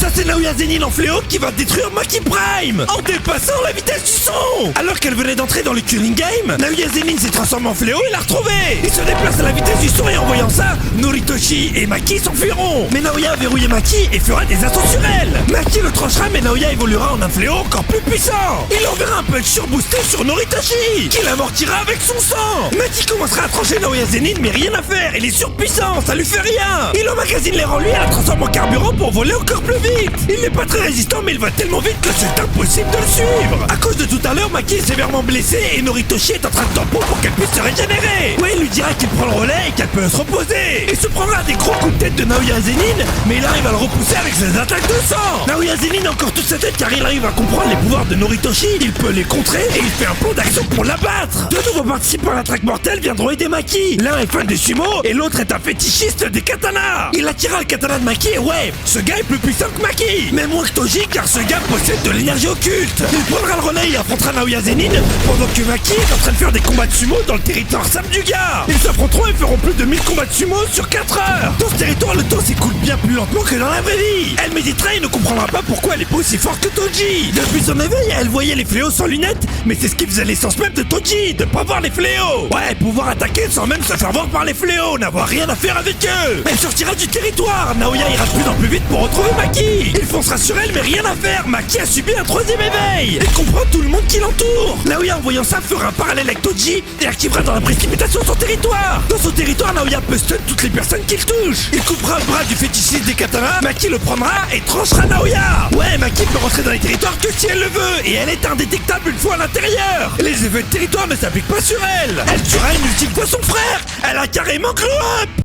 Ça c'est Naoya Zenin en fléau qui va détruire Maki Prime en dépassant la vitesse du son. Alors qu'elle venait d'entrer dans le Killing Game, Naoya Zenin s'est transformé en fléau et l'a retrouvé. Il se déplace à la vitesse du son et en voyant ça, Noritoshi et Maki s'enfuiront. Mais Naoya a verrouillé Maki et fera des assauts sur elle. Maki le tranchera mais Naoya évoluera en un fléau encore plus puissant. Il enverra un punch surboosté sur Noritoshi qui l'amortira avec son sang. Maki commencera à trancher Naoya Zenin mais rien à faire, il est surpuissant, ça lui fait rien. Il emmagasine l'air en lui et la transforme en carburant pour voler encore plus vite. Il n'est pas très résistant mais il va tellement vite que c'est impossible de le suivre. À cause de tout à l'heure, Maki est sévèrement blessée et Noritoshi est en train de tampon pour qu'elle puisse se régénérer. Ouais, il lui dira qu'il prend le relais et qu'elle peut se reposer. Il se prendra des gros coups de tête de Naoya Zenin, mais il arrive à le repousser avec ses attaques de sang. Naoya Zenin a encore toute sa tête car il arrive à comprendre les pouvoirs de Noritoshi. Il peut les contrer et il fait un plan d'action pour l'abattre. Deux nouveaux participants à la traque mortelle viendront aider Maki. L'un est fan des sumo et l'autre est un fétichiste des katanas. Il attira le katana de Maki et ouais, ce gars est plus puissant que Maki, mais moins que Toji car ce gars possède de l'énergie occulte. Il prendra le relais et affrontera Naoya Zenin pendant que Maki est en train de faire des combats de sumo dans le territoire Sam du gars. Ils s'affronteront et feront plus de 1000 combats de sumo sur 4 heures. Dans ce territoire, le temps s'écoule bien plus lentement que dans la vraie vie. Elle méditera et ne comprendra pas pourquoi elle est pas aussi forte que Toji. Depuis son éveil, elle voyait les fléaux sans lunettes, mais c'est ce qui faisait l'essence même de Toji, de pas voir les fléaux. Ouais, pouvoir attaquer sans même se faire voir par les fléaux, n'avoir rien à faire avec eux. Elle sortira du territoire. Naoya ira de plus en plus vite pour retrouver Maki. Il foncera sur elle mais rien à faire. Maki a subi un troisième éveil. Elle comprend tout le monde qui l'entoure. Naoya en voyant ça fera un parallèle avec Toji et activera dans la précipitation son territoire. Dans son territoire, Naoya peut stun toutes les personnes qu'il touche. Il coupera le bras du fétichiste des katanas, Maki le prendra et tranchera Naoya. Ouais, Maki peut rentrer dans les territoires que si elle le veut et elle est indétectable une fois à l'intérieur. Les effets de territoire ne s'appliquent pas sur elle. Elle tuera une ultime fois son frère. Elle a carrément glow up.